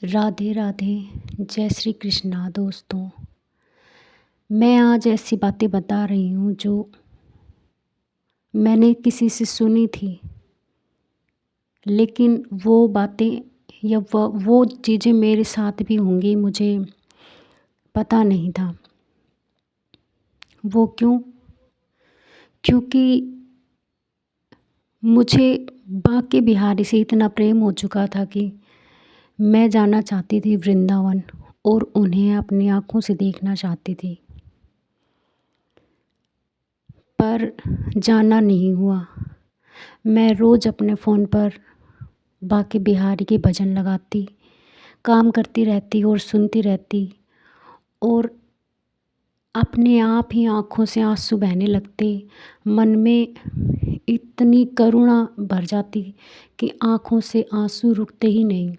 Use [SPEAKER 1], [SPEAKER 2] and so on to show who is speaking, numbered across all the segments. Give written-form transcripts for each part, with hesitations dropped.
[SPEAKER 1] राधे राधे। जय श्री कृष्णा दोस्तों। मैं आज ऐसी बातें बता रही हूँ जो मैंने किसी से सुनी थी, लेकिन वो बातें या वो चीज़ें मेरे साथ भी होंगी मुझे पता नहीं था। वो क्यों? क्योंकि मुझे बांके बिहारी से इतना प्रेम हो चुका था कि मैं जाना चाहती थी वृंदावन और उन्हें अपनी आँखों से देखना चाहती थी, पर जाना नहीं हुआ। मैं रोज़ अपने फ़ोन पर बांके बिहारी के भजन लगाती, काम करती रहती और सुनती रहती, और अपने आप ही आँखों से आंसू बहने लगते। मन में इतनी करुणा भर जाती कि आँखों से आंसू रुकते ही नहीं।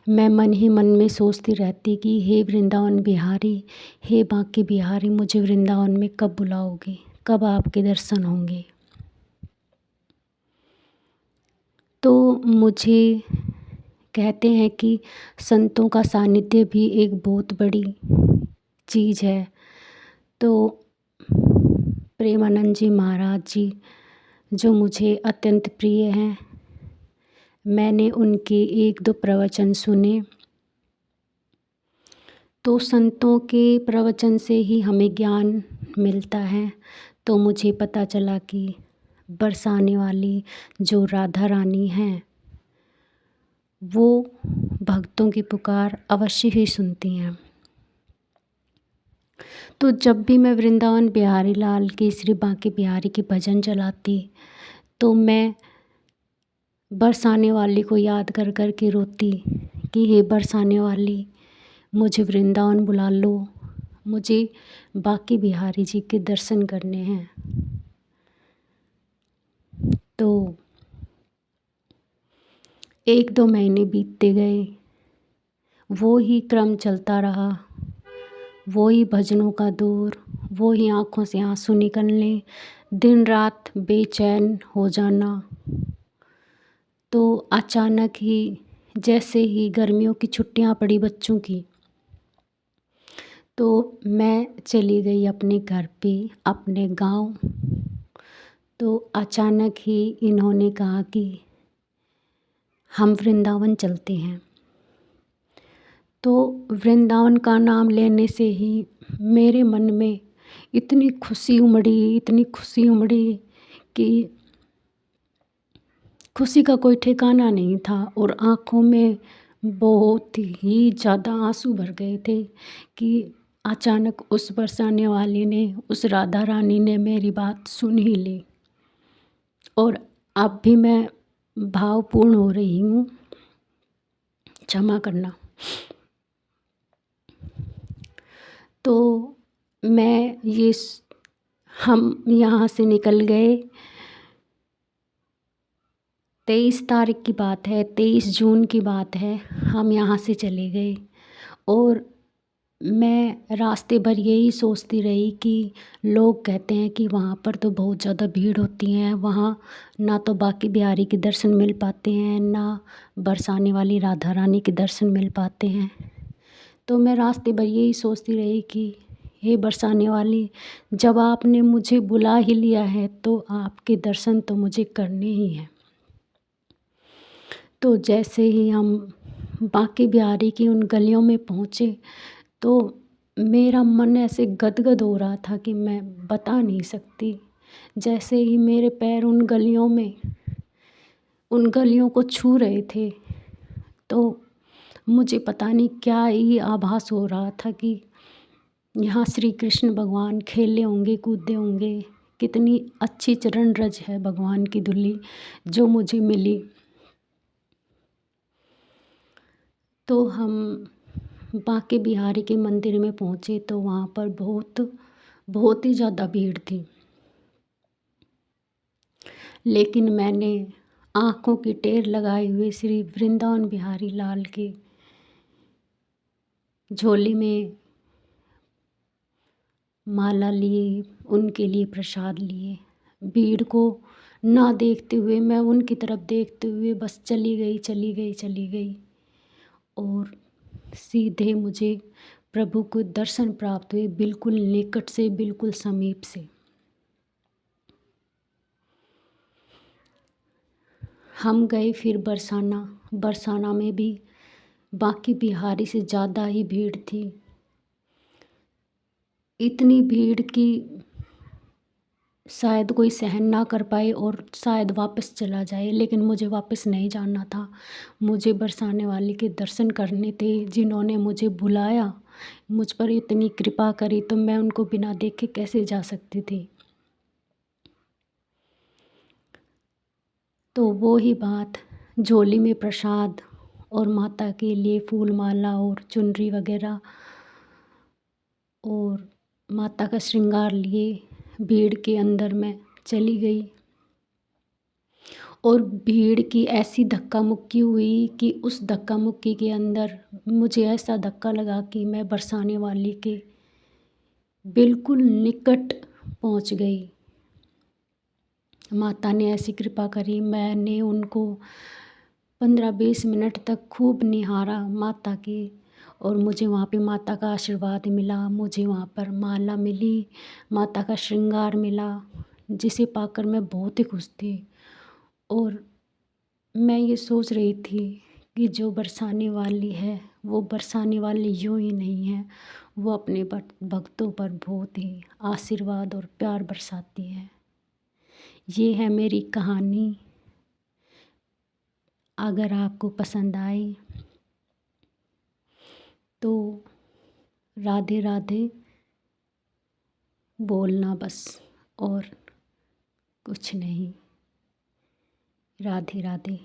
[SPEAKER 1] मैं मन ही मन में सोचती रहती कि हे वृंदावन बिहारी, हे बांके बिहारी, मुझे वृंदावन में कब बुलाओगे, कब आपके दर्शन होंगे। तो मुझे कहते हैं कि संतों का सानिध्य भी एक बहुत बड़ी चीज़ है। तो प्रेमानंद जी महाराज जी, जो मुझे अत्यंत प्रिय हैं, मैंने उनके 1-2 प्रवचन सुने। तो संतों के प्रवचन से ही हमें ज्ञान मिलता है। तो मुझे पता चला कि बरसाने वाली जो राधा रानी हैं, वो भक्तों की पुकार अवश्य ही सुनती हैं। तो जब भी मैं वृंदावन बिहारी लाल की, श्री बांके बिहारी के भजन चलाती, तो मैं बरसाने वाली को याद कर कर के रोती कि हे बरसाने वाली, मुझे वृंदावन बुला लो, मुझे बांके बिहारी जी के दर्शन करने हैं। तो 1-2 महीने बीतते गए, वो ही क्रम चलता रहा, वो ही भजनों का दौर, वो ही आँखों से आंसू निकलने, दिन रात बेचैन हो जाना। तो अचानक ही जैसे ही गर्मियों की छुट्टियां पड़ी बच्चों की, तो मैं चली गई अपने घर पे, अपने गांव। तो अचानक ही इन्होंने कहा कि हम वृंदावन चलते हैं। तो वृंदावन का नाम लेने से ही मेरे मन में इतनी खुशी उमड़ी कि खुशी का कोई ठिकाना नहीं था, और आँखों में बहुत ही ज़्यादा आंसू भर गए थे कि अचानक उस बरसाने वाले ने, उस राधा रानी ने मेरी बात सुन ही ली। और अब भी मैं भावपूर्ण हो रही हूँ, क्षमा करना। तो हम यहाँ से निकल गए। 23 तारीख की बात है, 23 जून की बात है, हम यहाँ से चले गए। और मैं रास्ते भर यही सोचती रही कि लोग कहते हैं कि वहाँ पर तो बहुत ज़्यादा भीड़ होती है, वहाँ ना तो बांके बिहारी के दर्शन मिल पाते हैं, ना बरसाने वाली राधा रानी के दर्शन मिल पाते हैं। तो मैं रास्ते भर यही सोचती रही कि हे बरसाने वाली, जब आपने मुझे बुला ही लिया है तो आपके दर्शन तो मुझे करने ही हैं। तो जैसे ही हम बांके बिहारी की उन गलियों में पहुँचे, तो मेरा मन ऐसे गदगद हो रहा था कि मैं बता नहीं सकती। जैसे ही मेरे पैर उन गलियों को छू रहे थे, तो मुझे पता नहीं क्या ही आभास हो रहा था कि यहाँ श्री कृष्ण भगवान खेले होंगे, कूदे होंगे। कितनी अच्छी चरण रज है भगवान की धुली जो मुझे मिली। तो हम बांके बिहारी के मंदिर में पहुँचे, तो वहाँ पर बहुत ही ज़्यादा भीड़ थी। लेकिन मैंने आँखों की टेर लगाए हुए श्री वृंदावन बिहारी लाल के झोली में माला लिए, उनके लिए प्रसाद लिए। भीड़ को ना देखते हुए, मैं उनकी तरफ देखते हुए बस चली गई। और सीधे मुझे प्रभु के दर्शन प्राप्त हुए, बिल्कुल निकट से, बिल्कुल समीप से। हम गए फिर बरसाना। बरसाना में भी बांके बिहारी से ज़्यादा ही भीड़ थी। इतनी भीड़ कि शायद कोई सहन ना कर पाए और शायद वापस चला जाए, लेकिन मुझे वापस नहीं जाना था। मुझे बरसाने वाले के दर्शन करने थे, जिन्होंने मुझे बुलाया, मुझ पर इतनी कृपा करी, तो मैं उनको बिना देखे कैसे जा सकती थी। तो वो ही बात, झोली में प्रसाद और माता के लिए फूल माला और चुनरी वगैरह और माता का श्रृंगार लिए भीड़ के अंदर मैं चली गई। और भीड़ की ऐसी धक्का मुक्की हुई कि उस धक्का मुक्की के अंदर मुझे ऐसा धक्का लगा कि मैं बरसाने वाली के बिल्कुल निकट पहुंच गई। माता ने ऐसी कृपा करी, मैंने उनको 15-20 मिनट तक खूब निहारा माता के, और मुझे वहाँ पे माता का आशीर्वाद मिला। मुझे वहाँ पर माला मिली, माता का श्रृंगार मिला, जिसे पाकर मैं बहुत ही खुश थी। और मैं ये सोच रही थी कि जो बरसाने वाली है, वो बरसाने वाली यूँ ही नहीं है, वो अपने भक्तों पर बहुत ही आशीर्वाद और प्यार बरसाती है। ये है मेरी कहानी। अगर आपको पसंद आई तो राधे राधे बोलना बस, और कुछ नहीं। राधे राधे।